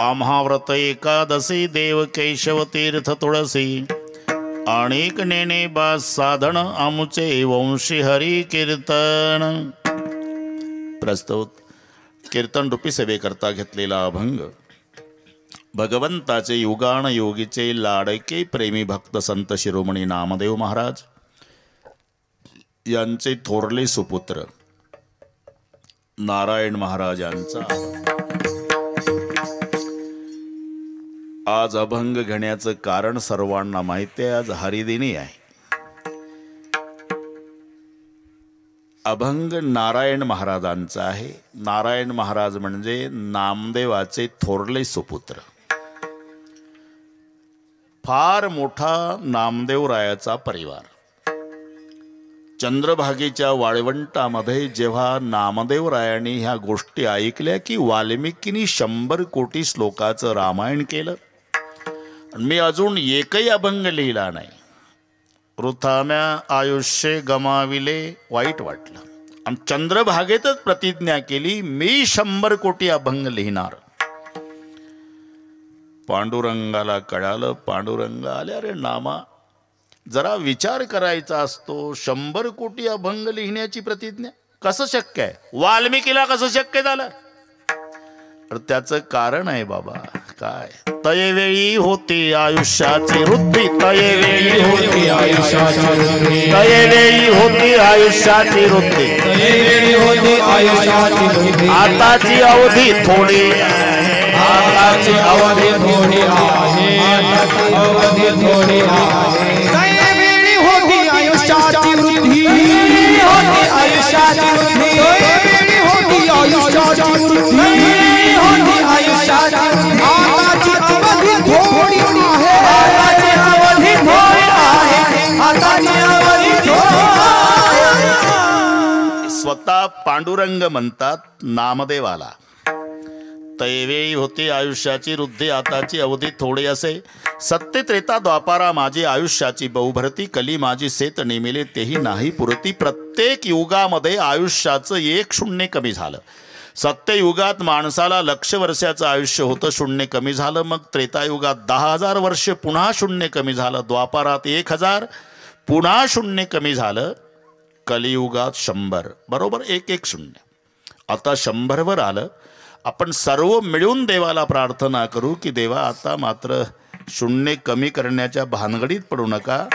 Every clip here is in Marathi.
आम्हाव्रत एकादशी देव केशव तीर्थ तुळसी अनेक नेणे बा साधन आमुचे वंशी हरी कीर्तन. प्रस्तुत कीर्तन रूपी सेवेकरता घेतलेला अभंग भगवंताचे युगान योगीचे लाडके प्रेमी भक्त संत शिरोमणी नामदेव महाराज यांचे थोरले सुपुत्र नारायण महाराज यांचा आज अभंग घेण्याचं कारण सर्वांना माहिती आहे. आज हरिदिनी आहे. अभंग नारायण महाराजांचा आहे. नारायण महाराज म्हणजे नामदेवाचे थोरले सुपुत्र. फार मोठा नामदेवरायाचा परिवार. चंद्रभागेच्या वाळवंटामध्ये जेव्हा नामदेवरायांनी ह्या गोष्टी ऐकल्या की वाल्मिकींनी 100 कोटी श्लोकाचं रामायण केलं, मी अजून एकही अभंग लिहिला नाही, वृथाम्या आयुष्य गमाविले, वाईट वाटलं. आणि चंद्रभागेतच प्रतिज्ञा केली मी 100 कोटी अभंग लिहिणार. पांडुरंगाला कळालं. पांडुरंग आले, अरे नामा जरा विचार करायचा असतो, 100 कोटी अभंग लिहिण्याची प्रतिज्ञा कसं शक्य आहे? वाल्मिकीला कसं शक्य झालं? तर त्याचं कारण आहे बाबा. काय? तयवेळी होती आयुष्याची वृद्धी, तयवेळी होती आयुष्याची वृद्धी, तयवेळी होती आयुष्याची वृद्धी, तयवेळी होती आयुष्याची वृद्धी. आताची अवधी थोडी आहे, आताची अवधी थोडी आहे, आताची अवधी थोडी आहे. तयवेळी होती आयुष्याची वृद्धी, होती आयुष्याची वृद्धी, तयवेळी होती आयुष्याची वृद्धी, होती आयुष्याची वृद्धी. आताची अवधी थोडी आहे, आताची अवधी थोडी आहे, आताची अवधी थोडी आहे. स्वतः पांडुरंग म्हणतात नामदेवाला, तैवेळी होती आयुष्याची वृद्धी, आताची अवधी थोडी असे. सत्य त्रेता द्वापारा माझी आयुष्याची बहुभरती, कली माझी सेत नेमिले तेही नाही पुरती. प्रत्येक युगामध्ये आयुष्याचं 1 शून्य कमी झालं. सत्ययुगात माणसाला 1,00,000 वर्षाचं आयुष्य होतं, शून्य कमी झालं. मग त्रेतायुगात 10,000 वर्ष, पुन्हा शून्य कमी झालं. द्वापारात 1,000, पुन्हा शून्य कमी झालं. कलियुगात 100, बरोबर 1 शून्य. आता 100 वर आलं. आपण सर्व मिळून देवाला प्रार्थना करू की देवा आता मात्र शून्य कमी करण्याच्या भानगडीत पडू नका.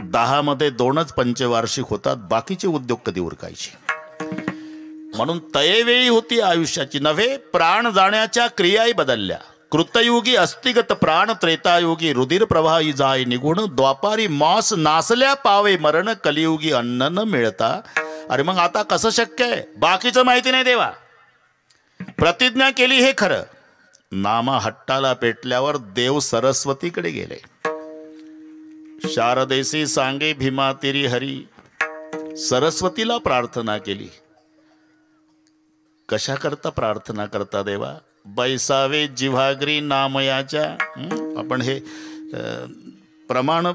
10 मध्ये 2च पंचवार्षिक होतात, बाकीचे उद्योग कधी उरकायचे. म्हणून तयवेळी होती आयुष्याची नव्हे, प्राण जाण्याच्या क्रियाही बदलल्या. कृतयुगी अस्थिगत प्राण, त्रेतायुगी रुधिर प्रवाही जाय निघून, द्वापारी मांस नासल्या पावे मरण, कलियुगी अन्न न मिळता. अरे मग आता कसं शक्य आहे? बाकीचं माहिती नाही देवा. प्रतिज्ञा केली हे खरं. नामा हट्टाला पेटल्यावर देव सरस्वतीकडे गेले. शारदेसी सांगे भीमा तिरी हरी, सरस्वतीला प्रार्थना केली. कशा करता प्रार्थना करता देवा? बैसावे जिव्हाग्री नामयाच्या. आपण हे प्रमाण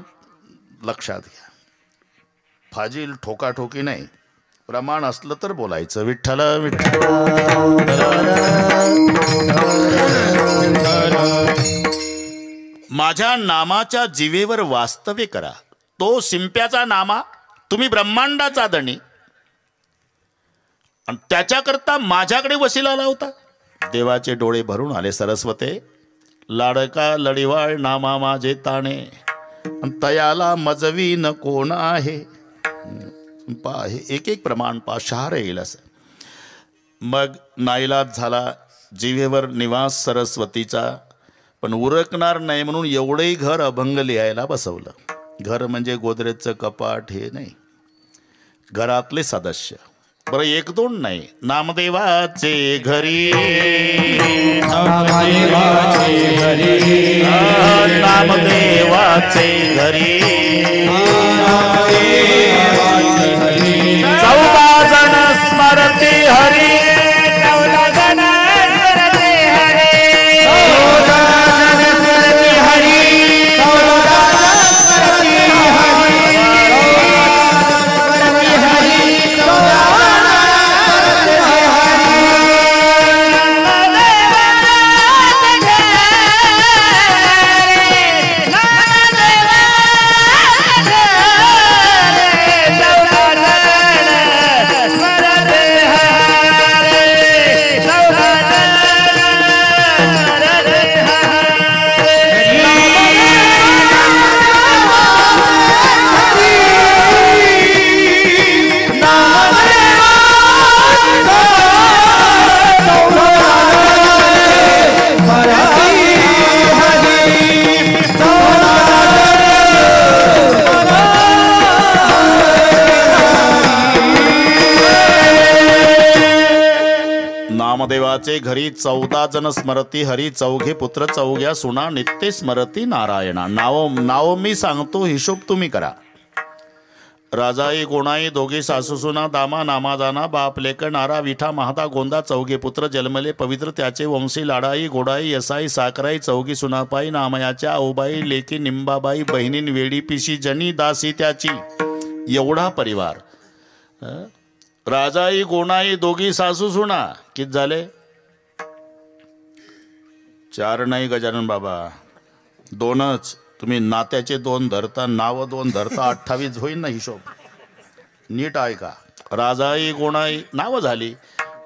लक्षात घ्या. फाजील ठोकाठोकी नाही, प्रमाण असलं तर बोलायचं. विठ्ठल विठ्ठल. माझ्या नामाच्या जिवेवर वास्तव्य करा. तो शिंप्याचा नामा, तुम्ही ब्रह्मांडाचा धणी, आणि त्याच्याकरता माझ्याकडे वशिला लावता. देवाचे डोळे भरून आले. सरस्वते लाडका लढिवाळ नामा माझे ताणे, तयाला मजवी न कोण आहे. पा हे एक प्रमाण पा शहार येईल असं. मग नाईलाज झाला. जिवेवर निवास सरस्वतीचा, पण उरकणार नाही म्हणून एवढंही घर अभंग लिहायला बसवलं. घर म्हणजे गोदरेजचं कपाट हे नाही, घरातले सदस्य. बरं 1-2 नाही, नामदेवाचे घरी, नामदेवाचे घरी, नामदेवाचे घरी 14 जण स्मरते हरी, 14 जण स्मरते हरी, 14 जण स्मरते हरी, 14 जण स्मरते हरी, त्याचे घरी 14 जन स्मरती हरी, चौघे पुत्र चौघ्या सुना, नित्य स्मरती नारायणा. नाव मी सांगतो, हिशोब तुम्ही करा. राजाई गोणाई दोघी सासूसुना, दामा नामा जाना, बाप लेक नारा विठा महादा गोंदा, चौघे पुत्र जन्मले पवित्र त्याचे वंशी, लाडाई गोडाई यसाई साकराई, चौघी सुनापाई नामयाच्या, औबाई लेकी निंबाबाई, बहिणीन वेडी पिशी जनी दासी त्याची. एवढा परिवार. राजाई गोणाई दोघी सासूसुना किती झाले? 4 नाही गजानन बाबा, 2च. तुम्ही नात्याचे 2 धरता, नाव 2 धरता, 28 होईल ना हिशोब. नीट ऐका. राजाई गोणाई नावं झाली,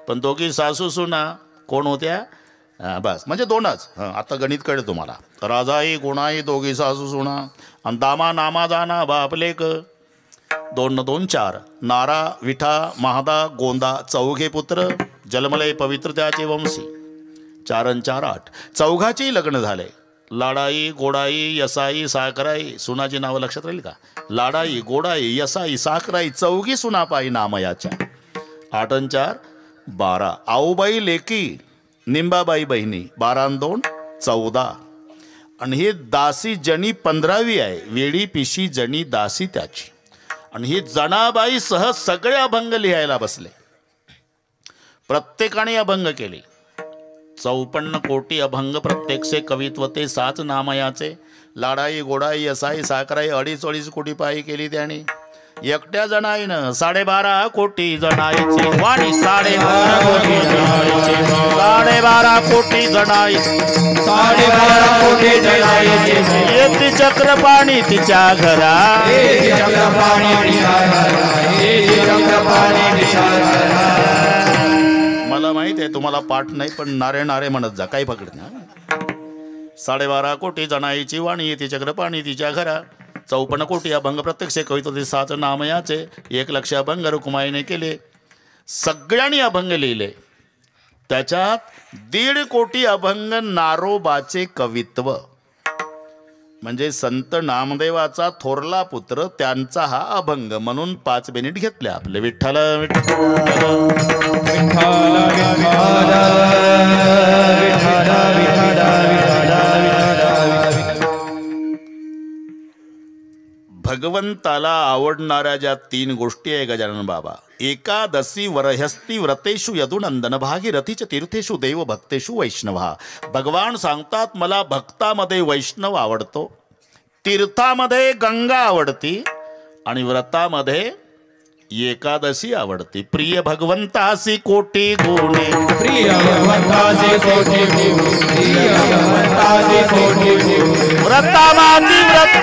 पण दोघी सासू सुना कोण होत्या? बस, म्हणजे 2च. आता गणित कळेल तुम्हाला. राजाई गोणाई दोघी सासू सुना, आणि दामा नामा जाना बापलेक, 2 न 2 4. नारा विठा महादा गोंदा, चौघे पुत्र जन्मले पवित्र त्याचे वंशी, 4 न 4 8. चौघाची लग्न झाले. लाडाई गोडाई यसाई साकराई. सुनाची नावं लक्षात राहील का? लाडाई गोडाई यसाई साकराई, चौघी सुनापाई नामयाच्या, 8 न 4 12. आऊबाई लेकी निंबाबाई बहिणी, 12 न 2 14. आणि ही दासी जनी 15वी आहे. वेडी पिशी जनी दासी त्याची. आणि ही जनाबाई सह सगळे अभंग लिहायला बसले. प्रत्येकाने अभंग केले. 54 कोटी अभंग, प्रत्येकसे कवित्व ते 7 नामयाचे. लाडाई गोडाई यसाई साकराई 2.5 कोटी पायी केली त्याने. एकट्या जणाईनं 12.5 कोटी जणाईची वाणी, 12.5 कोटी जणाईची, 12.5 कोटी जणाई, 12.5 कोटी जणाईची. येती चक्रपाणी तिच्या घरा, मला माहित आहे तुम्हाला पाठ नाही, पण नारे नारे म्हणत जा, काही पकडत ना. 12.5 कोटी जणाईची वाणी, येते चक्रपाणी तिच्या घरा. 54 कोटी अभंग, प्रत्यक्ष कवित्व ते 7 नामयाचे. 1 लक्ष अभंग रुक्माईने केले. सगळ्यांनी अभंग लिहिले. त्याच्यात 1.5 कोटी अभंग नारोबाचे कवित्व, म्हणजे संत नामदेवाचा थोरला पुत्र, त्यांचा हा अभंग. म्हणून 5 मिनिट घेतले आपले. विठ्ठल भगवंताला आवडणाऱ्या ज्या 3 गोष्टी आहे गजानन बाबा. एकादशी वरहस्ती व्रतेषु यदुनंदन, भागीरथीच तीर्थेषु देव भक्तेषु वैष्णवा. भगवान सांगतात मला भक्तामध्ये वैष्णव आवडतो, तीर्थामध्ये गंगा आवडती, आणि व्रतामध्ये एकादशी आवडती. प्रिय भगवंतासी कोटी गुणे, प्रिय भगवंतासी कोटी गुणे, प्रिय भगवंतासी कोटी गुणे. व्रतामाती व्रत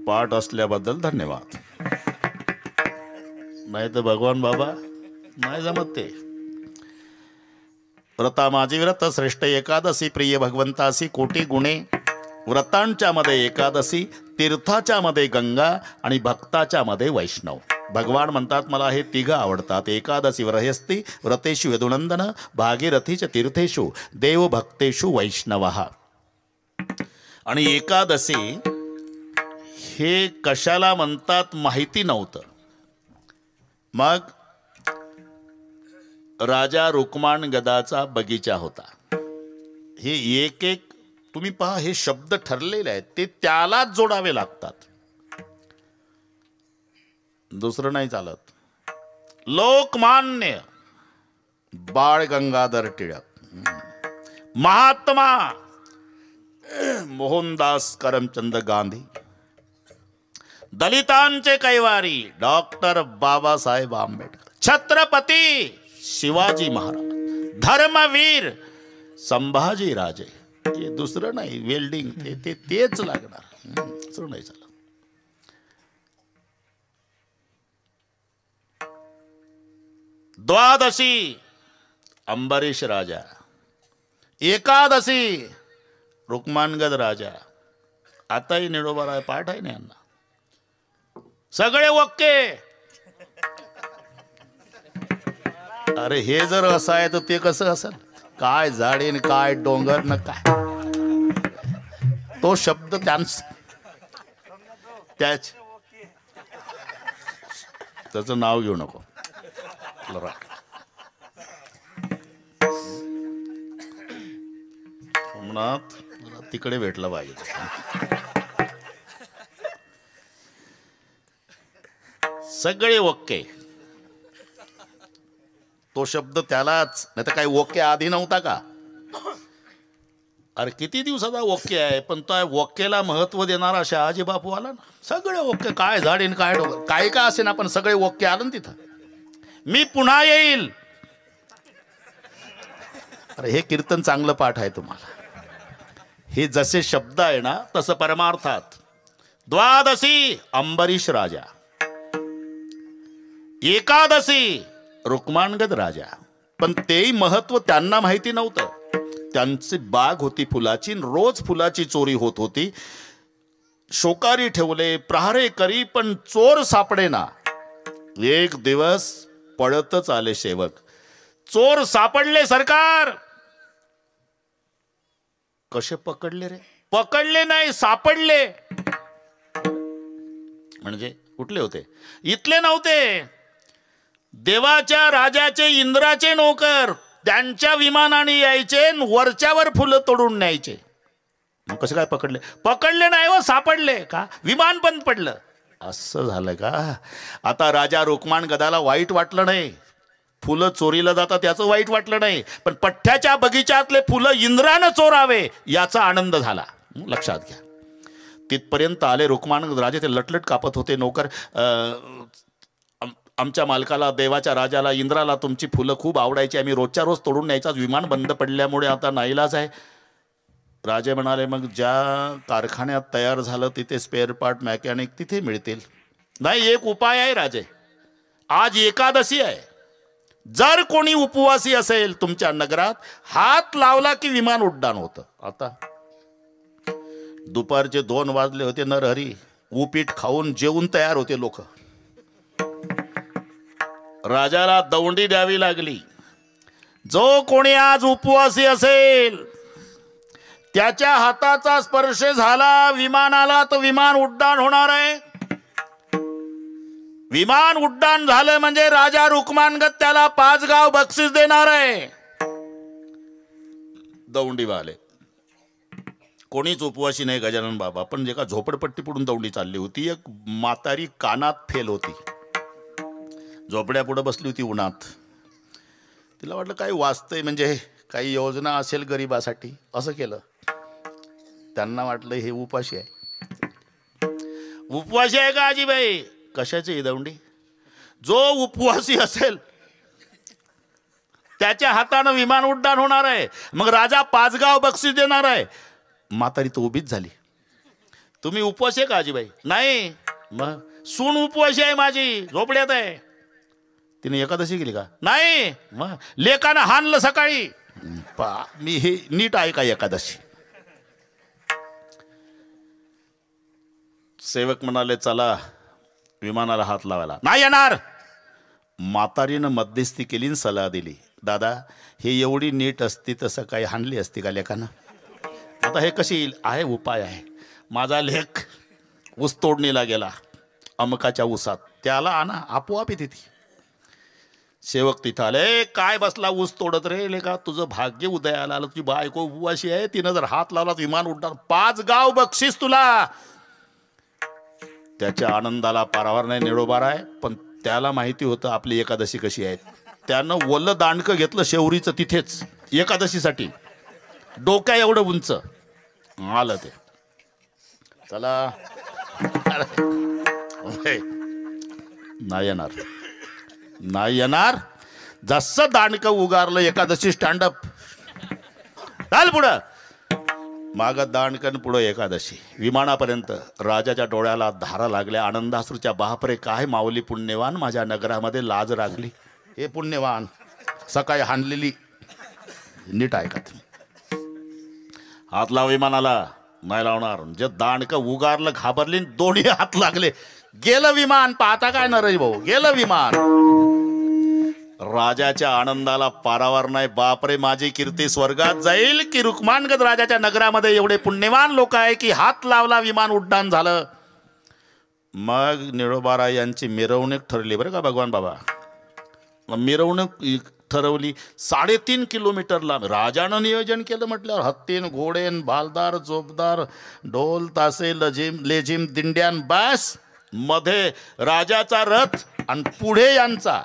पाठ असल्याबद्दल धन्यवाद. नाही तर भगवान बाबा नाही जमत ते. व्रता माझी व्रत श्रेष्ठ एकादशी, प्रिय भगवंतासी कोटी गुणे. व्रतांच्या मध्ये एकादशी, तीर्थाच्या मध्ये गंगा, आणि भक्ताच्या मध्ये वैष्णव. भगवान म्हणतात मला हे 3 आवडतात. एकादशी वरहस्ती व्रतेषु यदुनंदन, भागीरथीच तीर्थेषु देव भक्तेषु वैष्णवः. आणि एकादशी हे कशाला म्हणतात माहिती नव्हतं. मग राजा रुक्माण गदाचा बगीचा होता. हे एक एक तुम्ही पहा, हे शब्द ठरलेले आहेत, ते त्यालाच जोडावे लागतात, दुसरं नाही चालत. लोकमान्य बाळ गंगाधर टिळक, महात्मा मोहनदास करमचंद गांधी, दलितांचे कैवारी डॉक्टर बाबासाहेब आंबेडकर, छत्रपती शिवाजी महाराज, धर्मवीर संभाजी राजे. हे दुसरं नाही, वेल्डिंग तेच लागणार, दुसरं नाही चालत. द्वादशी अंबरीश राजा, एकादशी रुक्मांगद राजा. आताही निडोबा पाठ आहे ना यांना सगळे ओके. अरे हे जर असं आहे तर ते कसं असेल? काय झाडे काय डोंगर न काय तो शब्द त्याच त्याचं नाव घेऊ नको. सोमनाथ तिकडे भेटलं पाहिजे. सगळे ओके तो शब्द त्यालाच, नाही तर काही ओके आधी नव्हता का? अरे किती दिवसाचा ओके आहे, पण तो ओकेला महत्व देणारा शहाजी बापू आला ना. सगळे ओके, काय झाडीन काय डोंगर काय का असे ना, पण सगळे ओके आलं ना तिथं. मी पुन्हा येईल. अरे हे कीर्तन चांगलं पाठ आहे तुम्हाला. हे जसे शब्द आहे ना तसं परमार्थात. द्वादशी अंबरीश राजा, एकादशी रुक्मांगद राजा. पण तेही महत्व त्यांना माहिती नव्हतं. त्यांची बाग होती फुलाची, रोज फुलाची चोरी होत होती. शोकारी ठेवले, प्रहारे करी, पण चोर सापडे ना. एक दिवस पळतच आले सेवक. चोर सापडले सरकार. कसे पकडले रे? पकडले नाही, सापडले. म्हणजे कुठले होते? इथले नव्हते. देवाच्या राजाचे इंद्राचे नोकर. त्यांच्या विमानाने यायचे, वरच्यावर फुलं तोडून न्यायचे. मग कसं काय पकडले? पकडले नाही व सापडले का? विमान बंद पडलं. असं झालं का? आता राजा रुक्मांगदाला वाईट वाटलं नाही. फुलं चोरीला जातात त्याचं वाईट वाटलं नाही, पण पठ्ठ्याच्या बगीच्यातले फुलं इंद्रानं चोरावे याचा आनंद झाला. लक्षात घ्या. तिथपर्यंत आले रुक्मांगद राजे. ते लटलट कापत होते. नोकर, आमच्या मालकाला, देवाच्या राजाला, इंद्राला तुमची फुलं खूप आवडायची, आम्ही रोजच्या रोज तोडून न्यायचा. विमान बंद पडल्यामुळे आता नाईलाज आहे. राजे म्हणाले, मग ज्या कारखान्यात तयार झालं तिथे स्पेअर पार्ट मॅकॅनिक तिथे मिळतील. नाही, एक उपाय आहे राजे. आज एकादशी आहे. जर कोणी उपवासी असेल तुमच्या नगरात, हात लावला की विमान उड्डाण होतं. आता दुपारचे 2 वाजले होते. नरहरी उपीट खाऊन जेवून तयार होते लोक. राजाला दौंडी द्यावी लागली. जो कोणी आज उपवासी असेल त्याच्या हाताचा स्पर्श झाला विमानाला तर विमान उड्डाण होणार आहे. विमान उड्डाण झालं म्हणजे राजा रुक्मांगद त्याला 5 गाव बक्षीस देणार आहे. दौंडीवाले कोणीच उपवासी नाही गजानन बाबा, पण जे का झोपडपट्टी पडून दौंडी चालली होती. एक म्हातारी कानात फेल होती, झोपड्या पुढे बसली होती उन्हात. तिला वाटलं काही वाचतंय, म्हणजे काही योजना असेल गरिबासाठी. असं केलं. त्यांना वाटलं हे उपाशी आहे. उपवासी आहे का आजीबाई? कशाची ही दौंडी? जो उपवासी असेल त्याच्या हातानं विमान उड्डाण होणार आहे. मग राजा 5 गाव बक्षीस देणार आहे. म्हातारी तर उभीच झाली. तुम्ही उपवासी आहे का आजीबाई? नाही. मग सून उपवासी आहे माझी, झोपड्यात आहे. तिने एकादशी केली का? नाही. मग लेकानं हाणलं सकाळी. मी हे नीट आहे का एकादशी? सेवक म्हणाले, चला विमानाला हात लावायला. नाही येणार. म्हातारीनं मध्यस्थी केली आणि सल्ला दिली, दादा हे एवढी नीट असती तर सकाळी हाणली असती का लेकानं? आता हे कशी येईल? आहे उपाय आहे. माझा लेक ऊस तोडणीला गेला अमकाच्या ऊसात, त्याला आणा, आपोआप येते ती. सेवक तिथं आले. काय बसला ऊस तोडत रे लेका? तुझं भाग्य उदयाला आलं. तुझी बायको उपवाशी आहे, तिनं जर हात लावला विमान उड्डाण. 5 गाव बक्षीस तुला. त्याच्या आनंदाला पारावार नाही, निडोबार आहे. पण त्याला माहिती होतं आपली एकादशी कशी आहे. त्यानं वल्ल दांडकं घेतलं शेवरीचं तिथेच एकादशीसाठी. डोक्या एवढं उंच आलं ते. चला नाही येणार, नाही येणार. जसं दांडकं उगारलं एकादशी स्टँडअप. चाल पुढं. मागं दांडकन पुढं एकादशी. विमानापर्यंत राजाच्या डोळ्याला धारा लागल्या आनंदाश्रूच्या. बापरे काय माऊली पुण्यवान, माझ्या नगरामध्ये लाज राखली. हे पुण्यवान सकाळी हाणलेली नीट ऐका तुम्ही. हात लाव विमानाला. नाही लावणार. जे दांडक उगारलं घाबरली दोन्ही हात लागले. गेलं विमान. पाहता काय नरई भाऊ गेलं विमान. राजाच्या आनंदाला पारावार नाही. बापरे माझी कीर्ती स्वर्गात जाईल की रुक्मानगद राजाच्या नगरामध्ये एवढे पुण्यवान लोक आहे की हात लावला विमान उड्डाण झालं. मग निळोबाराय यांची मिरवणूक ठरली बरं का भगवान बाबा. मिरवणूक ठरवली 3.5 किलोमीटर लांब. राजानं नियोजन केलं म्हटल्यावर हत्तीन घोडेन भालदार जोबदार ढोल तासे लेझिम दिंड्यान बस. मध्ये राजाचा रथ आणि पुढे यांचा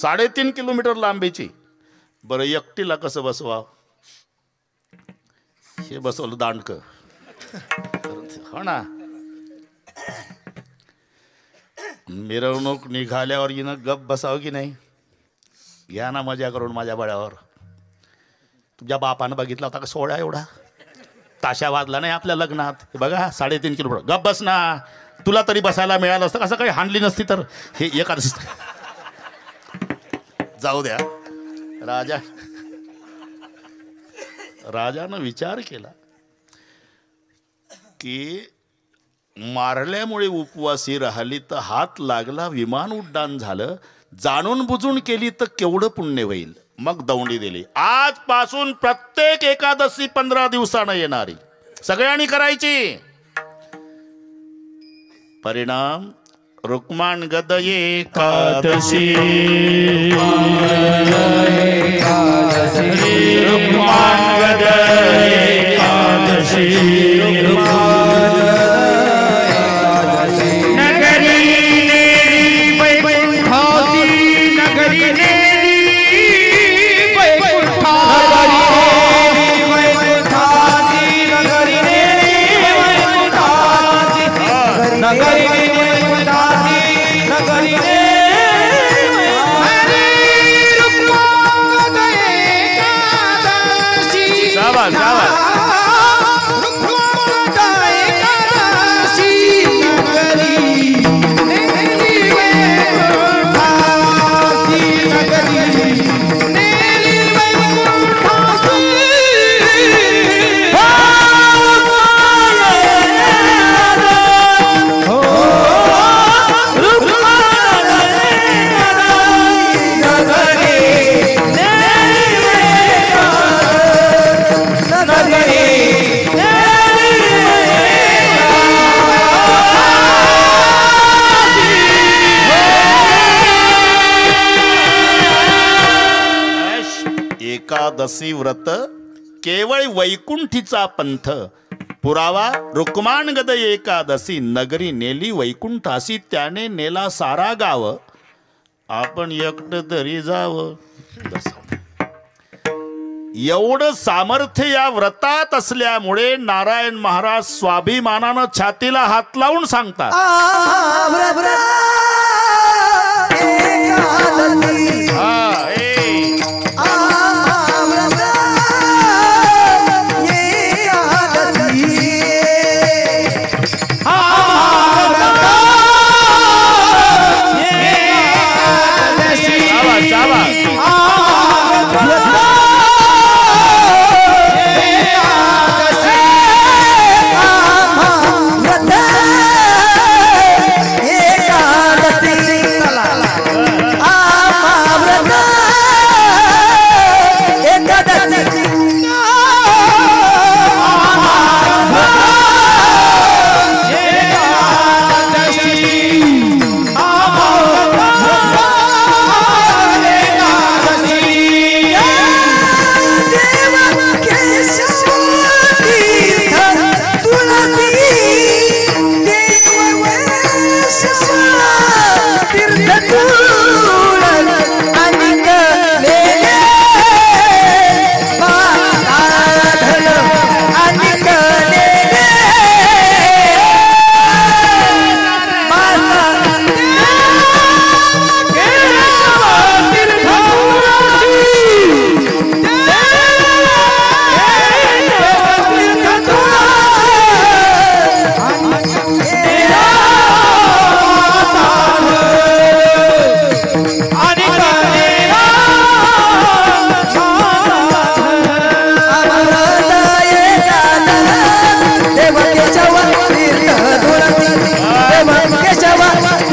3.5 किलोमीटर लांबीची. बरं एकटीला कसं बसवा. हे बसवलं दांडक. हो ना. मिरवणूक निघाल्यावर हिनं गप बसावं की नाही. घ्या ना मजा करून माझ्या बळ्यावर. तुझ्या बापानं बघितला होता का सोहळा एवढा. ताशा वाजला नाही आपल्या लग्नात. हे बघा 3.5 किलोमीटर. गप बस ना. तुला तरी बसायला मिळालं असतं. कसं काही हाणली नसती तर. हे एकादशी जाऊ द्या. राजानं विचार केला की मारल्यामुळे उपवासी राहिली तर हात लागला विमान उड्डाण झालं. जाणून बुजून केली तर केवढं पुण्य होईल. मग दौंडी दिली. आजपासून प्रत्येक एकादशी 15 दिवसानं येणारी सगळ्यांनी करायची. परिणाम रुक्मानगद एकादशी. रुक्मानगद एकादशी. एकादशी व्रत केवळ वैकुंठीचा पंथ. पुरावा रुक्मानगद एकादशी नगरी नेली वैकुंठासी. त्याने नेला सारा गाव. आपण एकटं तरी जावं. एवढं सामर्थ्य या व्रतात असल्यामुळे नारायण महाराज स्वाभिमानानं छातीला हात लावून सांगतात. एकादशी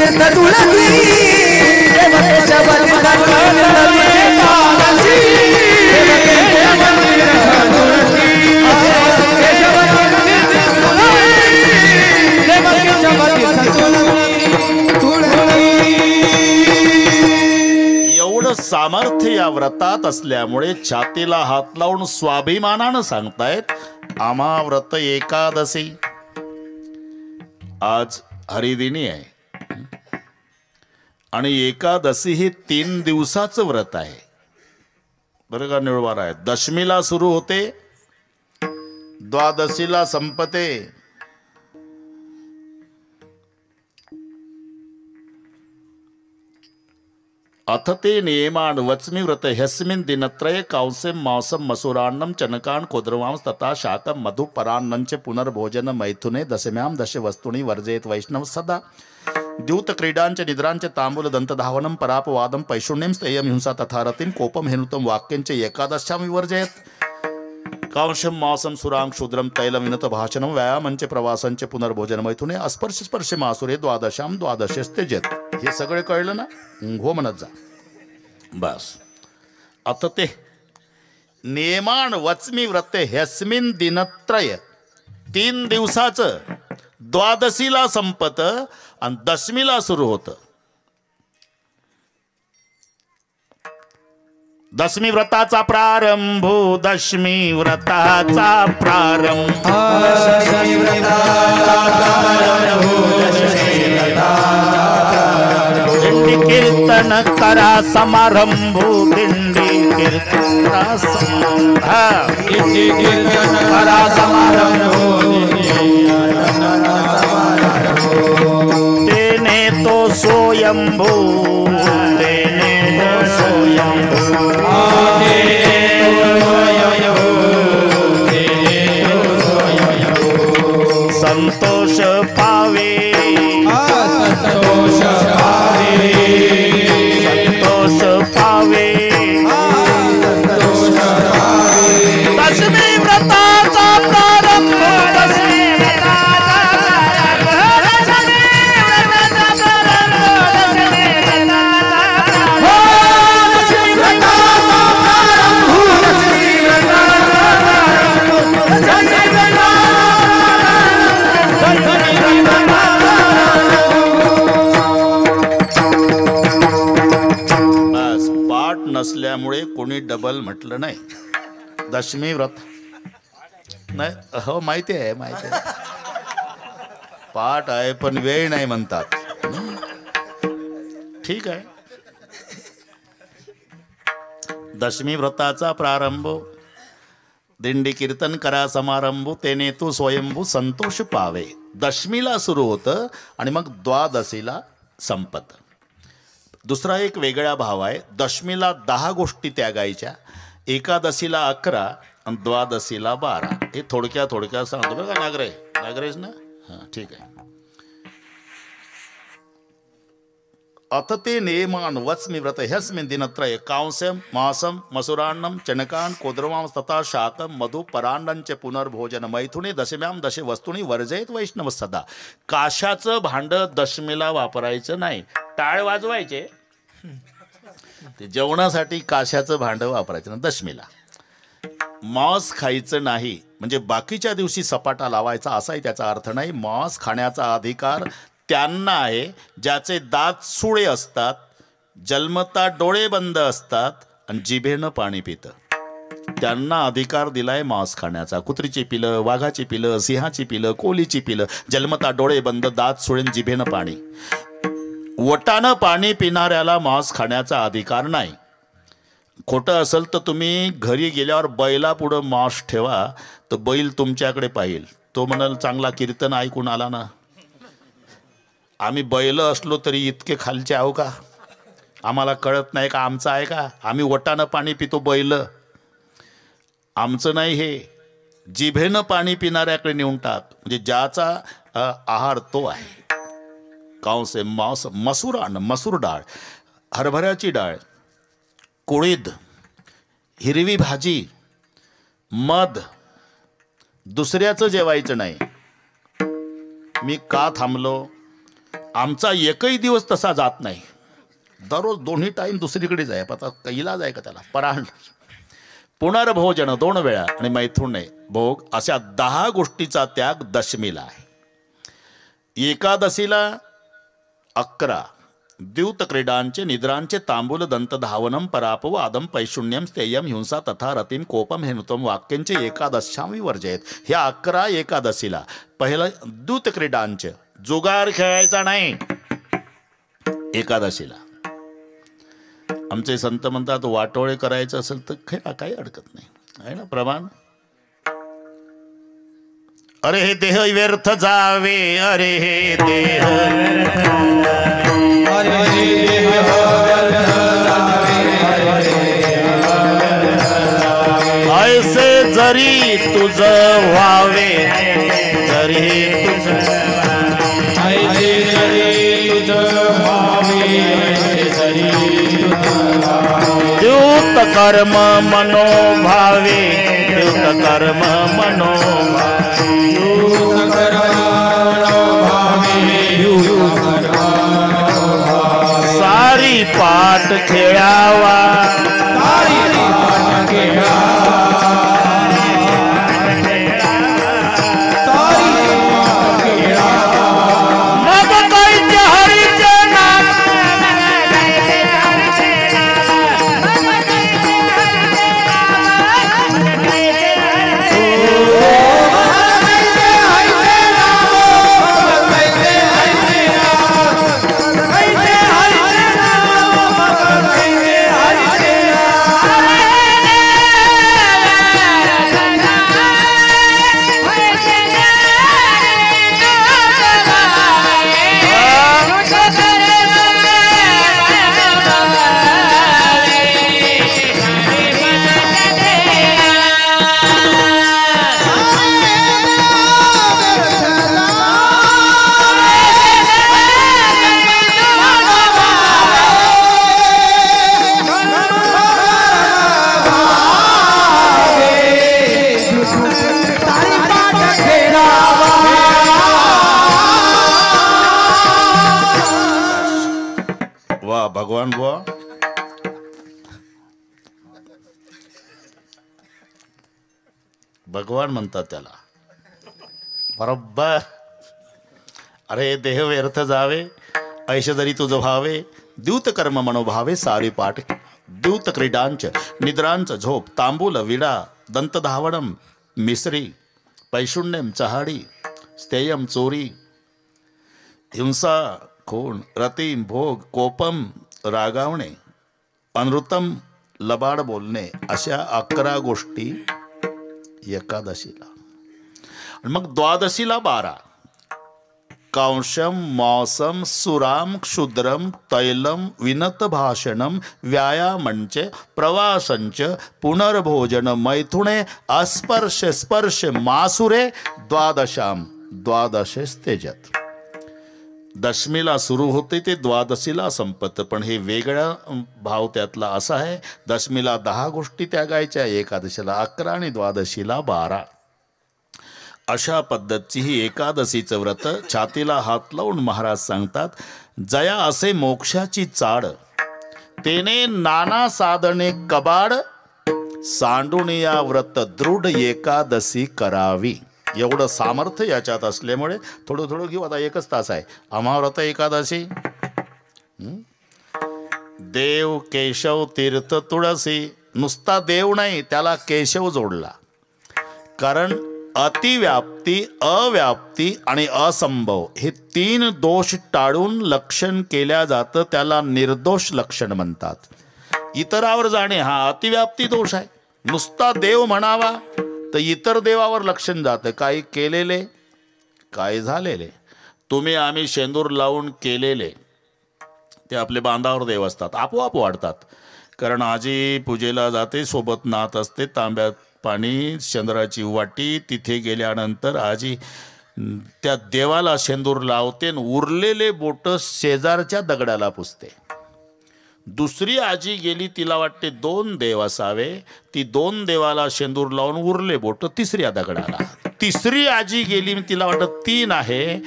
तीर्थ तुळसी देव केशव तीर्थ तुळसी एकादशी देव केशव तीर्थ तुळसी केशव तीर्थ तुळसी देव केशव तीर्थ तुळसी एवढं सामर्थ्य या व्रतात असल्यामुळे छातीला हात लावून स्वाभिमानानं सांगतायत आम्हा व्रत एकादशी. आज हरिदिनी आहे आणि एकादशी ही 3 दिवसाचं व्रत आहे बरं का. निळवार आहे. दशमीला सुरू होते, द्वादशीला संपते. अथ ते नियमान् वच्मि व्रत ह्यस्मिन् दिनत्रये कांस्यं मांसं मसूरान्नं चनकान् कोद्रवांस तथा शाकं मधुपरान्नञ्च पुनर्भोजन मैथुने दशम्यां दश वस्तूनि वर्जयेत् वैष्णव सदा. द्यूत क्रीडांच निद्रांच तांबूल दंतधावनं परापवादं पैशुण्यं स्थेयं हिंसा तथा रतिं कोपं हेनुतं वाक्यंच एकादश्यां विवर्जयेत्. कांशं मांसं सुरां क्षुद्रं तैलं विनत भाषणं व्यायामंच प्रवासंच पुनर्भोजन मैथुने अस्पर्श स्पर्श मासुरे द्वादशां द्वादशस्त्यजेत. हे सगळे कळलं ना. हो म्हणत जा बस. आता ते नियमान् वच्मि व्रत ह्यस्मिन् दिनत्रय 3 दिवसाचं द्वादशीला संपत आणि दशमीला सुरू होतं. दशमी व्रताचा प्रारंभ दशमी व्रताचा प्रारंभ दिंडी कीर्तन करा समारंभ दिंडी कीर्तन करा समारंभ तेने तो स्वयंभू तेने तो स्वयंभू संतोष पावे संतोष पावे संतोष पावे दशमी व्रताचा प्रारंभ दशमी व्रताचा नसल्यामुळे कोणी डबल म्हटलं नाही. दशमी व्रत नाही. हो माहिती आहे माहिती आहे. पाठ आहे पण वेळ नाही म्हणतात. ठीक आहे. दशमी व्रताचा प्रारंभ दिंडी कीर्तन करा समारंभ तेने तू स्वयंभू संतोष पावे. दशमीला सुरू होतं आणि मग द्वादशीला संपत. दुसरा एक वेगळा भाव आहे. दशमीला 10 गोष्टी त्यागायच्या, एकादशीला 11 आणि द्वादशीला 12. हे थोडक्यात सांगतो बरं का. नागरेश ना. हां ठीक आहे. अथ ते नियमान् वच्मि व्रत ह्यस्मिन् दिनत्रये कांस्यं मांसं मसूरान्नं चणकान् कोद्रवांस तथा शाकं मधुपरान्नञ्च पुनर्भोजन मैथुने दशम्यां दश वस्तूनि वर्जयेत् वैष्णव सदा. काशाचं भांड दशमीला वापरायचं नाही. टाळ वाजवायचे. ते जेवणासाठी काशाचं भांड वापरायचं ना दशमीला. मांस खायचं नाही म्हणजे बाकीच्या दिवशी सपाटा लावायचा असाही त्याचा अर्थ नाही. मांस खाण्याचा अधिकार त्यांना आहे ज्याचे दात सुळे असतात, जन्मता डोळे बंद असतात आणि जिभेनं पाणी पितं. त्यांना अधिकार दिलाय मांस खाण्याचा. कुत्रीची पिलं, वाघाची पिलं, सिंहाची पिलं, कोलीची पिलं, जन्मता डोळे बंद, दात सुळेन, जिभेनं पाणी. वटानं पाणी पिणाऱ्याला मांस खाण्याचा अधिकार नाही. खोटं असेल तर तुम्ही घरी गेल्यावर बैलापुढं मांस ठेवा तर बैल तुमच्याकडे पाहिल. तो म्हणाल चांगला कीर्तन ऐकून आला ना. आम्ही बैल असलो तरी इतके खालचे आहो का? आम्हाला कळत नाही का आमचं आहे का? आम्ही वटानं पाणी पितो बैल. आमचं नाही हे. जिभेनं पाणी पिणाऱ्याकडे नेऊन टाक. म्हणजे ज्याचा आहार तो आहे. कांसे मांस मसूरान मसूर डाळ, हरभऱ्याची डाळ, कुळीद, हिरवी भाजी, मध. दुसऱ्याचं जेवायचं नाही. मी का थांबलो? आमचा एकही दिवस तसा जात नाही. दररोज दोन्ही टाईम दुसरीकडेच आहे. आता कैलाज आहे का त्याला? पराण, पुनर्भोजन 2 वेळा आणि मैथुने भोग अशा 10 गोष्टीचा त्याग दशमीला आहे. एकादशीला 11 द्यूत क्रीडांचे निद्रांचे तांबूल दंत धावनम परापव आदम पैशून्यम स्थेयम हिंसा तथा रतिम कोपम हे नृतम वाक्यांचे एकादशामी वर्जयत. ह्या 11 एकादशीला. पहिलं द्यूत क्रीडांचे, जुगार खेळायचा नाही एकादशीला. आमचे संत म्हणतात वाटोळे करायचं असेल तर खेळा, काही अडकत नाही आहे ना प्रमाण. अरे हे देह व्यर्थ जावे, अरे हे देह ऐसे जरी तुझ व्हावे, जरी तुझ द्यूत कर्म मनोभावे, द्यूत कर्म मनोभावे, सारी पाठ खेळावा, सारी पाठ खेळावा, भगवान बुवा. भगवान म्हणतात त्याला बरोबर. अरे देह व्यर्थ जावे, ऐश जरी तुझ भावे, द्यूत कर्म मनोभावे, सारी पाठ द्यूत क्रीडांच निद्रांच झोप, तांबूल विडा दंत धावणम मिसरी, पैशून्यम चहाडी, स्थेयम चोरी, हिंसा खून, रतीम भोग, कोपम रागावणे, अनृतम लबाड बोलणे, अशा 11 गोष्टी एकादशीला. मग द्वादशीला 12 कांशम मौसम सुराम क्षुद्रम तैलम विनत भाषणम व्यायामंच प्रवासंच पुनर्भोजन मैथुने अस्पर्श स्पर्श मासुरे द्वादशाम द्वादशेस्तेजत. दशमीला सुरू होते ते द्वादशीला संपत. पण हे वेगळा भाव त्यातला असा आहे, दशमीला 10 गोष्टी त्यागायच्या, एकादशीला 11 आणि द्वादशीला 12. अशा पद्धतीची ही एकादशीचं व्रत. छातीला हात लावून महाराज सांगतात, जया असे मोक्षाची चाड, तेने नाना साधने कबाड, सांडून या व्रत दृढ एकादशी करावी. एवढं सामर्थ्य याच्यात असल्यामुळे थोडं थोडं घेऊ. आता 1च तास आहे. अमाव्रत एकादशी, देव केशव तीर्थ तुळसी. नुसता देव नाही, त्याला केशव जोडला. कारण अतिव्याप्ती, अव्याप्ती आणि असंभव हे 3 दोष टाळून लक्षण केल्या जातं. त्याला निर्दोष लक्षण म्हणतात. इतरावर जाणे हा अतिव्याप्ती दोष आहे. नुसता देव म्हणावा तर इतर देवावर लक्षण जातं. काही केलेले, काय झालेले. तुम्ही आम्ही शेंदूर लावून केलेले ते आपले बांधावर देव असतात, आपोआप वाढतात. कारण आजी पूजेला जाते, सोबत नात असते, तांब्यात पाणी, शेंदराची वाटी. तिथे गेल्यानंतर आजी त्या देवाला शेंदूर लावते, उरलेले बोट शेजारच्या दगडाला पुसते. दुसरी आजी गेली, तिला वाटते 2 देव असावे, ती 2 देवाला शेंदूर लावून उरले बोट तिसऱ्या दगडाला. तिसरी आजी गेली, तिला वाटत 3 आहे,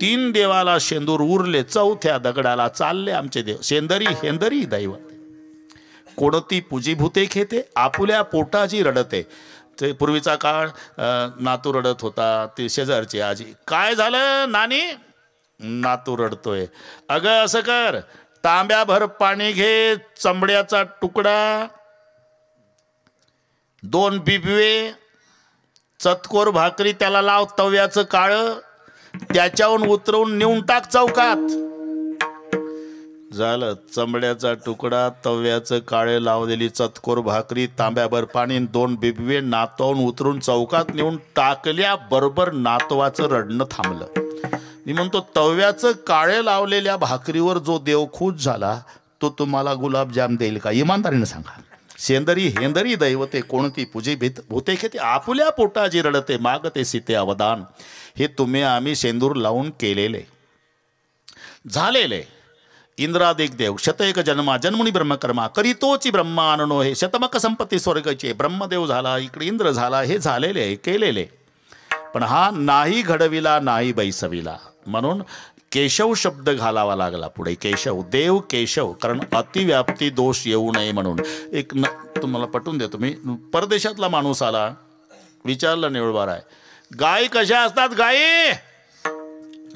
3 देवाला शेंदूर उरले, 4थ्या दगडाला चालले आमचे देव. शेंदरी हेंदरी दैवत कोणती पूजीभूते खेते, आपुल्या पोटाची रडते. ते पूर्वीचा काळ नातू रडत होता, ती शेजारची आजी, काय झालं नानी, नातू रडतोय. अगं असं कर, तांब्याभर पाणी घे, चमड्याचा तुकडा, 2 बिबवे, चतकोर भाकरी त्याला लाव, तव्याचं काळं, त्याच्याहून उतरवून नेऊन टाक चौकात. झालं, चमड्याचा तुकडा, तव्याचं काळे लावलेली चतकोर भाकरी, तांब्याभर पाणी, 2 बिबवे नातवाहून उतरून चौकात नेऊन टाकल्या बरोबर नातवाचं रडणं थांबलं. मी म्हणतो, तव्याचं काळे लावलेल्या भाकरीवर जो देव खुश झाला तो तुम्हाला गुलाबजाम देईल का? इमानदारीने सांगा. शेंदरी हेंदरी दैवते कोणती पूजी भूते खेते, आपुल्या पोटाची रडते, मागते सीते अवदान. हे तुम्ही आम्ही शेंदूर लावून केलेले झालेले. इंद्रादिक देव शतैक जन्मा, जन्मुनी ब्रह्मकर्मा, करीतोची ब्रह्मा अननो, हे शतमक संपत्ती स्वर्गाचे, ब्रह्मदेव झाला, इकडे इंद्र झाला, हे झालेले आहे, केलेले. पण हा नाही घडविला नाही बैसविला, म्हणून केशव शब्द घालावा लागला पुढे. केशव, देव केशव, कारण अतिव्याप्ती दोष येऊ नये म्हणून. एक तुम्हाला पटवून देतो मी. परदेशातला माणूस आला, विचारलं निवडबार आहे, गाय कशा असतात गायी?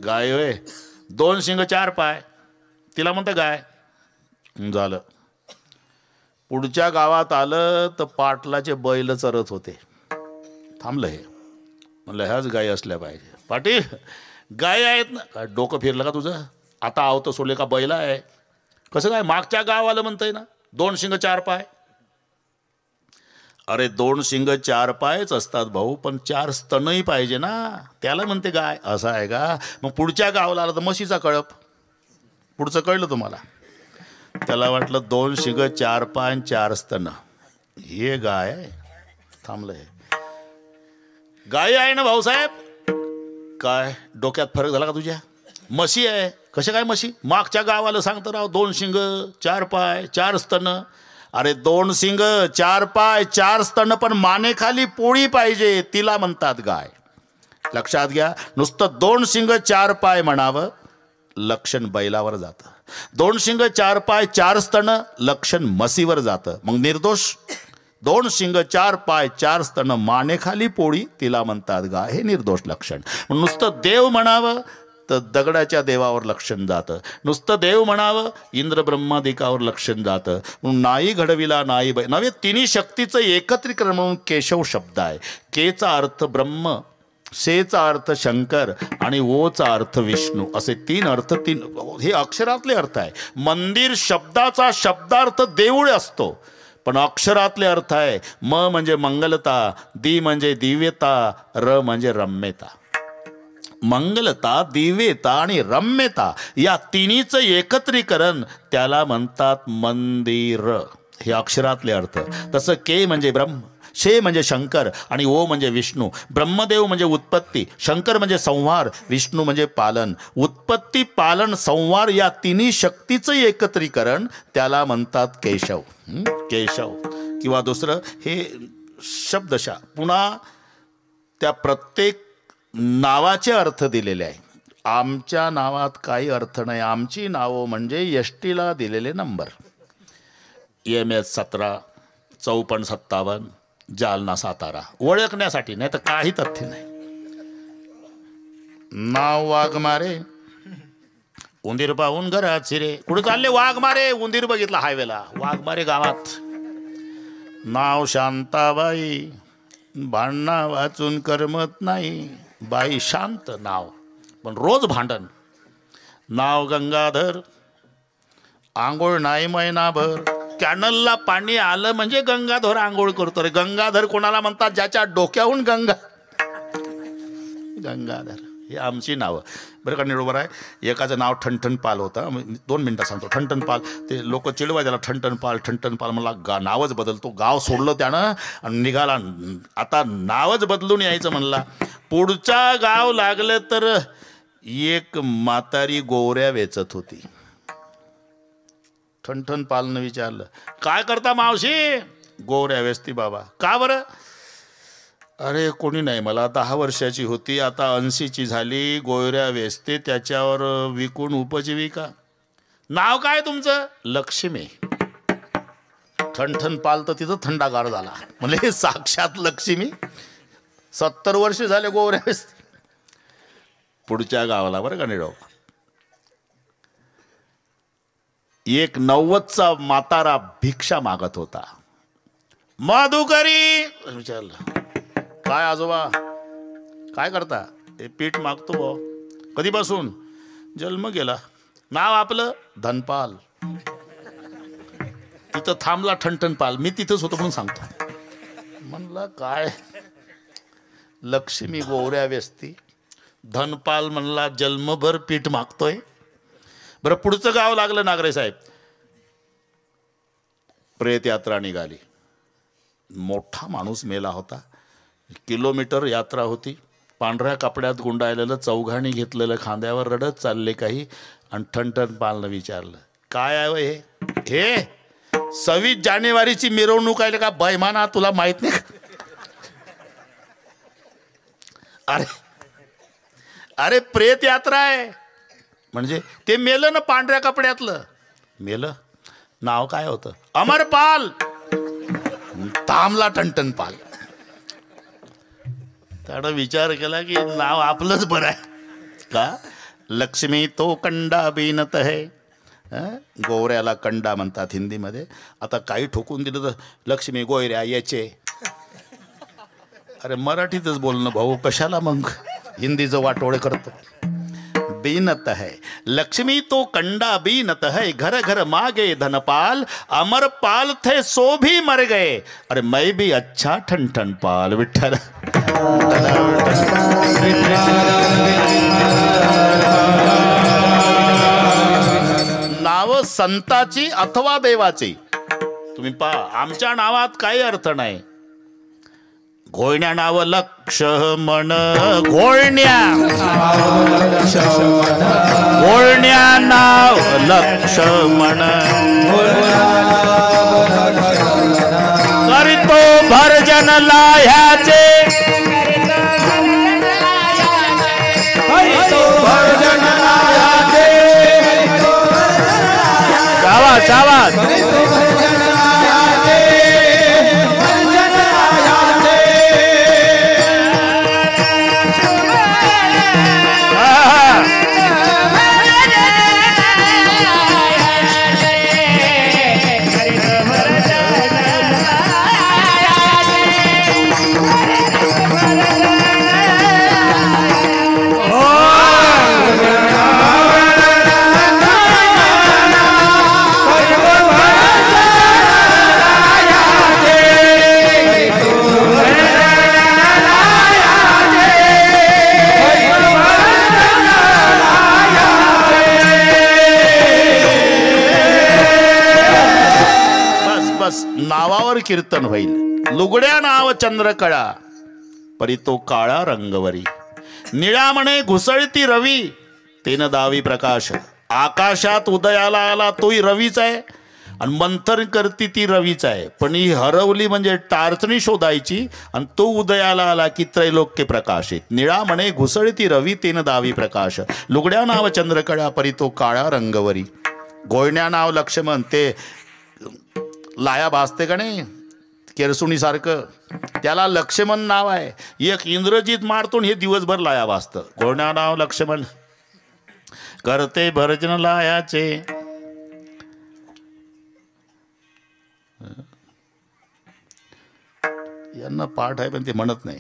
गाय होय, 2 शिंग 4 पाय, तिला म्हणतं गाय. झालं, पुढच्या गावात आलं तर पाटलाचे बैल चरत होते. थांबलं हे, म्हणलं ह्याच गायी असल्या पाहिजे. पाटील गाय आहेत ना? काय डोकं फिरलं का तुझं? आता आवतं सोडले का बैल आहे? कसं काय मागच्या गावाला म्हणतंय ना 2 शिंग 4 पाय? अरे 2 शिंग 4 पायच असतात भाऊ, पण 4 स्तनही पाहिजे ना, त्याला म्हणते गाय. असं आहे का? मग पुढच्या गावाला आला तर म्हशीचा कळप. पुढचं कळलं तुम्हाला? त्याला वाटलं 2 शिंग 4 पाय 4 स्तन, हे गाय आहे. थांबलं हे, गाय आहे ना भाऊसाहेब? काय डोक्यात फरक झाला का तुझ्या? म्हशी आहे. कशा काय म्हशी? मागच्या गावाला सांगतो राव 2 शिंग 4 पाय 4 स्तन. अरे 2 शिंग 4 पाय 4 स्तन, पण मानेखाली पोळी पाहिजे, तिला म्हणतात गाय. लक्षात घ्या, नुसतं 2 शिंग 4 पाय म्हणावं, लक्षण बैलावर जातं. 2 शिंग 4 पाय 4 स्तन, लक्षण म्हशीवर जातं. मग निर्दोष. 2 शिंग 4 पाय 4 स्तन, मानेखाली पोळी, तिला म्हणतात गाय, हे निर्दोष लक्षण. नुसतं देव म्हणावं तर दगडाच्या देवावर लक्षण जातं. नुसतं देव म्हणावं इंद्र ब्रह्मादिकावर लक्षण जातं. म्हणून नाही घडविला नाही नव्हे, तिन्ही शक्तीचं एकत्रीकरण म्हणून केशव शब्द आहे. केचा अर्थ ब्रह्म, शेचा अर्थ शंकर आणि ओचा अर्थ विष्णू, असे 3 अर्थ. हे अक्षरातले अर्थ आहे. मंदिर शब्दाचा शब्दार्थ देऊळ असतो, पण अक्षरातले अर्थ आहे. म म्हणजे मंगलता, दी म्हणजे दिव्यता, र म्हणजे रम्यता. मंगलता, दिव्यता आणि रम्यता या तिन्हीचं एकत्रीकरण त्याला म्हणतात मंदिर. हे अक्षरातले अर्थ. तसं के म्हणजे ब्रह्म, शे म्हणजे शंकर आणि ओ म्हणजे विष्णू. ब्रह्मदेव म्हणजे उत्पत्ती, शंकर म्हणजे संहार, विष्णू म्हणजे पालन. उत्पत्ती, पालन, संहार या तिन्ही शक्तीचं एकत्रीकरण त्याला म्हणतात केशव. केशव किंवा दुसरं हे शब्दशः. पुन्हा त्या प्रत्येक नावाचे अर्थ दिलेले आहे. आमच्या नावात काही अर्थ नाही. आमची नावं म्हणजे यष्टीला दिलेले नंबर. MS 17, 54 57, जालना सातारा, ओळखण्यासाठी, नाही तर काही तथ्य नाही. नाव वाघमारे, उंदीर पाहून घरात शिरे. कुठे चालले? वाघमारे. उंदीर बघितला हायवेला, वाघमारे गावात. नाव शांताबाई, भांडणा वाचून करमत नाही, बाई शांत नाव, पण रोज भांडण. नाव गंगाधर, आंघोळ नाही महिनाभर. कॅनलला पाणी आलं म्हणजे गंगाधर आंघोळ करतो. रे गंगाधर कोणाला म्हणतात? ज्याच्या डोक्याहून गंगाधर. हे आमची नावं. बरं का निरोबर आहे. एकाचं नाव ठणठण पाल होतं. 2 मिनटं सांगतो. ठणठण पाल, ते लोक चिडवाय त्याला ठणठण पाल म्हणला. नावच बदलतो. गाव सोडलं त्यानं आणि निघाला. आता नावच बदलून यायचं म्हणला. पुढचा गाव लागलं तर एक म्हातारी गोवऱ्या वेचत होती. ठणठण पालनं विचारलं, काय करता मावशी? गोवऱ्या वेचती बाबा. का बरं? अरे कोणी नाही, मला 10 वर्षाची होती, आता 80ची झाली, गोयऱ्या वेचते, त्याच्यावर विकून उपजीविका. नाव काय तुमचं? लक्ष्मी. ठणठण पाल तर तिथं थंडागार झाला. म्हणजे साक्षात लक्ष्मी. 70 वर्ष झाले गोयऱ्या वेचते. पुढच्या गावाला बरं का निडो, एक 90चा म्हातारा भिक्षा मागत होता. मधुकरी विचारलं, काय आजोबा काय करता? हे पीठ मागतो बो. कधीपासून? जन्म गेला. नाव आपलं? धनपाल. तिथं थांबला ठणठण पाल. मी तिथंच होतो म्हणून सांगतो. म्हणलं काय लक्ष्मी गोवऱ्या व्यस्ती, धनपाल म्हणला जन्मभर पीठ मागतोय. बरं पुढचं गाव लागलं नागरे साहेब. प्रेत यात्रा निघाली. मोठा माणूस मेला होता. किलोमीटर यात्रा होती. पांढऱ्या कपड्यात गुंडाळलेलं, चौघाणी घेतलेलं, खांद्यावर रडत चालले काही. आणि ठणठण पालनं विचारलं, काय आहे हे? हे 26 जानेवारीची मिरवणूक आहे का बैमाना, तुला माहित नाही? अरे अरे प्रेत यात्रा आहे. म्हणजे ते मेलं ना पांढऱ्या कपड्यातलं. मेलं. नाव काय होतं? अमरपाल. थांबला ठणठण पाल. त्यानं विचार केला की नाव आपलंच बरं आहे का? लक्ष्मी तो कंडा बीनत है. गोवऱ्याला कंडा म्हणतात हिंदीमध्ये. आता काही ठोकून दिलं तर लक्ष्मी गोयऱ्या याचे. अरे मराठीतच बोलणं भाऊ, कशाला मग हिंदीचं वाटोळे करतो. बीनत है लक्ष्मी तो कंडा बीनत है, घर घर मागे धनपाल, अमरपाल थे सो भी मर गए, अरे मैं भी अच्छा ठनठन पाल. विठ्ठल. नाव संताची अथवा देवाची तुम्ही पहा. आमच्या नावात काही अर्थ नाही. घोळण्या नाव लक्ष्मण. घोळण्या घोळण्या नाव लक्ष्मण. करितो भरजन लाह्याचे. शाबास शाबास. नावावर कीर्तन होईल. लुगड्या नाव चंद्रकळा, परी तो काळा रंगवरी. निळा म्हणे घुसळती रवी, तेन दावी प्रकाश. आकाशात उदयाला आला तोही रवीच आहे, आणि मंथन करती ती रवीच आहे. पण ही हरवली म्हणजे टारचणी शोधायची, आणि तो उदयाला आला की त्रैलोक्य प्रकाशित. निळा म्हणे घुसळती रवी, तेन दावी प्रकाश. लुगड्या नाव चंद्रकळा, परी तो काळा रंगवरी. घोळण्या नाव लक्ष्मण, ते लाया भासते का नाही केरसुणी सारखं, त्याला लक्ष्मण नाव आहे. एक इंद्रजीत मारतो हे दिवसभर लाया भासतं. घोळण्या नाव लक्ष्मण. करते भरजन लायाचे. यांना पाठ आहे पण ते म्हणत नाही.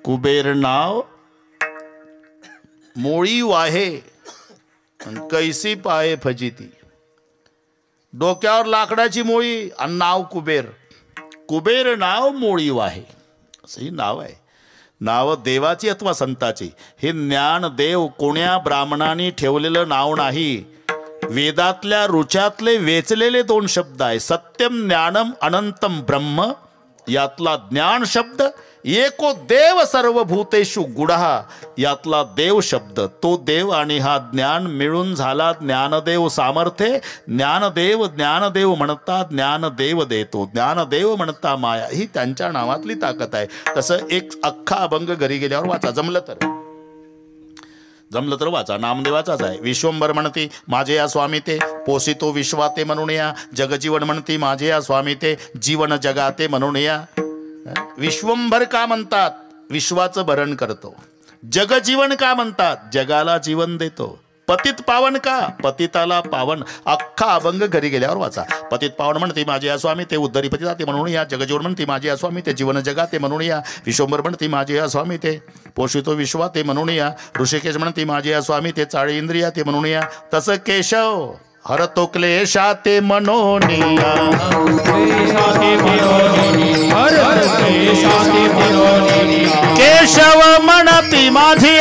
कुबेर नाव मोळी वाहे, कैसी पाये फजिती. डोक्यावर लाकडाची मोळी आणि नाव कुबेर. कुबेर नाव मोळी वाहे, असंही नाव आहे. नाव देवाची अथवा संताची. हे ज्ञान देव कोण्या ब्राह्मणाने ठेवलेलं नाव नाही. वेदातल्या रुचातले वेचलेले 2 शब्द आहे. सत्यम ज्ञानम अनंतम ब्रह्म, यातला ज्ञान शब्द एको देव सर्वभूतेषु गुढः, यातला देव शब्द तो देव आणि हा ज्ञान मिळून झाला ज्ञानदेव सामर्थ्य. ज्ञानदेव ज्ञानदेव म्हणता ज्ञानदेव देतो, ज्ञानदेव म्हणता माया, ही त्यांच्या नावातली ताकद आहे. तसं एक अख्खा अभंग घरी गेल्यावर वाचा, जमलं तर वाचा. नामदेवाचाच आहे. विश्वंभर म्हणती माझे या स्वामी ते, पोसितो विश्वाते म्हणून या. जगजीवन म्हणती माझे या स्वामी ते, जीवन जगाते म्हणून या. विश्वंभर का म्हणतात? विश्वाचं भरण करतो. जगजीवन का म्हणतात? जगाला जीवन देतो. पतित पावन का? पतिताला पावन. अख्खा अभंग घरी गेल्यावर वाचा. पतित पावन म्हणते माझे या स्वामी ते, उद्धरी पतिताते म्हणून या. जगजीवन म्हणते माझे या स्वामी ते, जीवन जगाते म्हणून या. विश्वंभर म्हणते माझे या स्वामी ते, पोषितो विश्वा ते म्हणून या. ऋषिकेश म्हणते माझे या स्वामी ते, चाळी इंद्रिया ते म्हणून या. तसं केशव हरतो क्लेशा ते मनोनिया. केशव म्हणती माझी